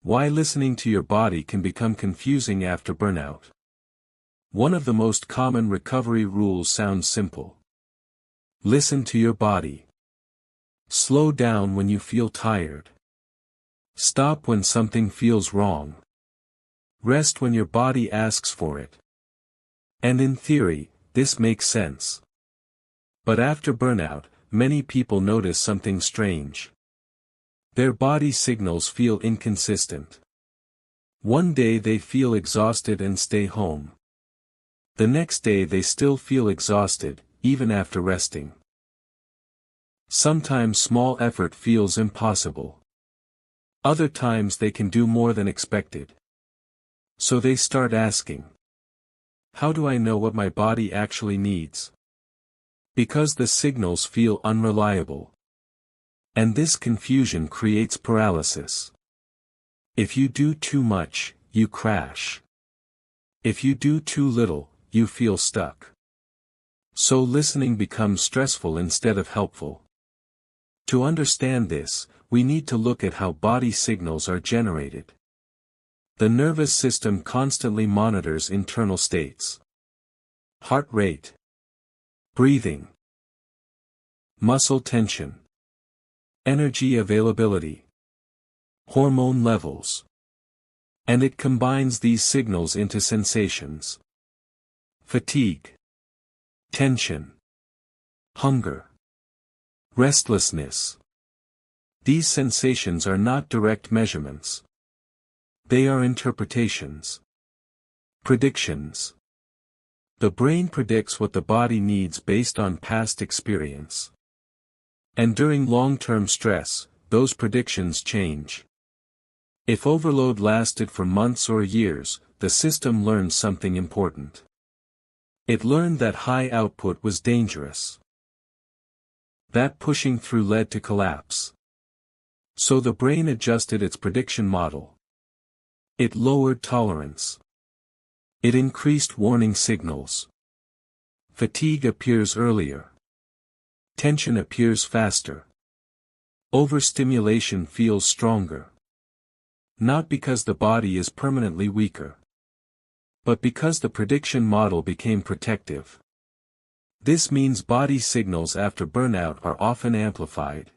Why listening to your body can become confusing after burnout. One of the most common recovery rules sounds simple. Listen to your body. Slow down when you feel tired. Stop when something feels wrong. Rest when your body asks for it. And in theory, this makes sense. But after burnout, many people notice something strange. Their body signals feel inconsistent. One day they feel exhausted and stay home. The next day they still feel exhausted, even after resting. Sometimes small effort feels impossible. Other times they can do more than expected. So they start asking, how do I know what my body actually needs? Because the signals feel unreliable. And this confusion creates paralysis. If you do too much, you crash. If you do too little, you feel stuck. So listening becomes stressful instead of helpful. To understand this, we need to look at how body signals are generated. The nervous system constantly monitors internal states. Heart rate, breathing, muscle tension, energy availability, hormone levels. And it combines these signals into sensations. Fatigue, tension, hunger, restlessness. These sensations are not direct measurements. They are interpretations. Predictions. The brain predicts what the body needs based on past experience. And during long-term stress, those predictions change. If overload lasted for months or years, the system learned something important. It learned that high output was dangerous. That pushing through led to collapse. So the brain adjusted its prediction model. It lowered tolerance. It increased warning signals. Fatigue appears earlier. Tension appears faster. Overstimulation feels stronger. Not because the body is permanently weaker, but because the prediction model became protective. This means body signals after burnout are often amplified.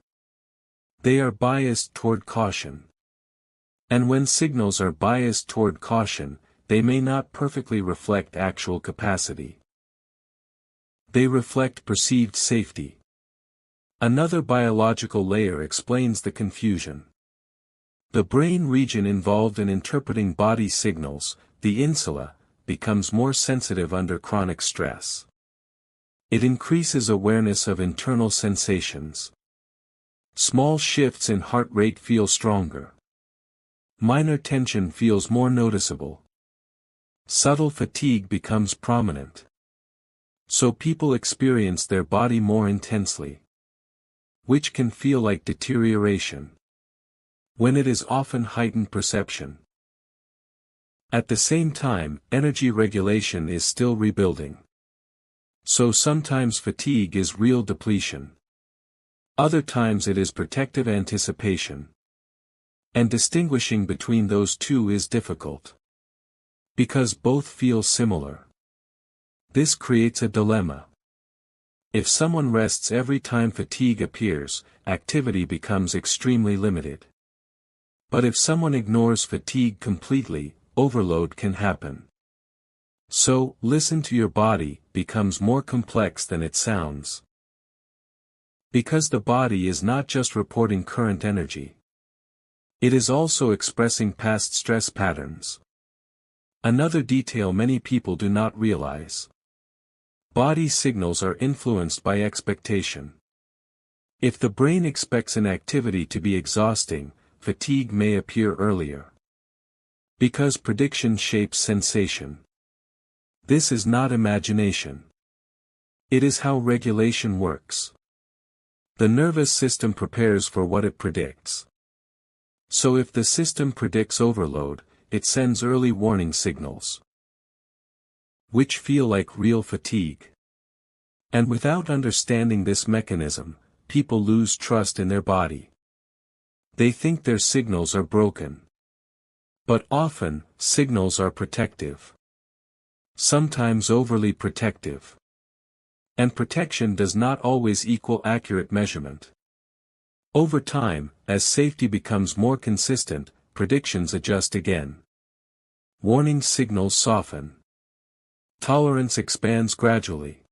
They are biased toward caution. And when signals are biased toward caution, they may not perfectly reflect actual capacity. They reflect perceived safety. Another biological layer explains the confusion. The brain region involved in interpreting body signals, the insula, becomes more sensitive under chronic stress. It increases awareness of internal sensations. Small shifts in heart rate feel stronger. Minor tension feels more noticeable. Subtle fatigue becomes prominent. So people experience their body more intensely. Which can feel like deterioration, when it is often heightened perception. At the same time, energy regulation is still rebuilding. So sometimes fatigue is real depletion. Other times it is protective anticipation. And distinguishing between those two is difficult. Because both feel similar. This creates a dilemma. If someone rests every time fatigue appears, activity becomes extremely limited. But if someone ignores fatigue completely, overload can happen. So, listen to your body becomes more complex than it sounds. Because the body is not just reporting current energy. It is also expressing past stress patterns. Another detail many people do not realize. Body signals are influenced by expectation. If the brain expects an activity to be exhausting, fatigue may appear earlier. Because prediction shapes sensation. This is not imagination. It is how regulation works. The nervous system prepares for what it predicts. So if the system predicts overload, it sends early warning signals, which feel like real fatigue. And without understanding this mechanism, people lose trust in their body. They think their signals are broken. But often, signals are protective. Sometimes overly protective. And protection does not always equal accurate measurement. Over time, as safety becomes more consistent, predictions adjust again. Warning signals soften. Tolerance expands gradually.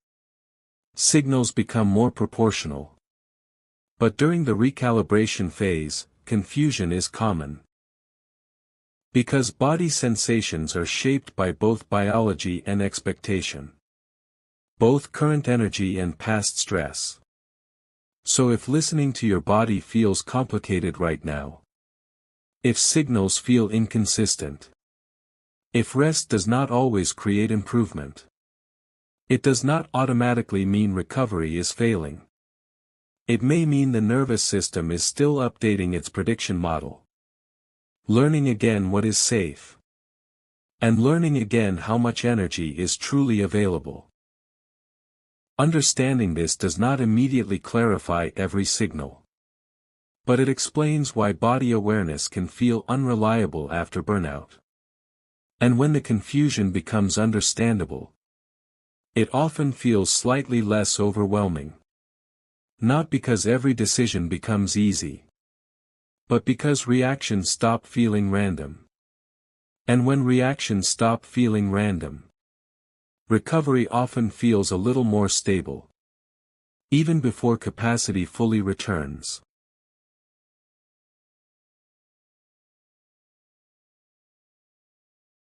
Signals become more proportional. But during the recalibration phase, confusion is common. Because body sensations are shaped by both biology and expectation. Both current energy and past stress. So if listening to your body feels complicated right now, if signals feel inconsistent, if rest does not always create improvement, it does not automatically mean recovery is failing. It may mean the nervous system is still updating its prediction model. Learning again what is safe. And learning again how much energy is truly available. Understanding this does not immediately clarify every signal. But it explains why body awareness can feel unreliable after burnout. And when the confusion becomes understandable, it often feels slightly less overwhelming. Not because every decision becomes easy, but because reactions stop feeling random. And when reactions stop feeling random, recovery often feels a little more stable. Even before capacity fully returns.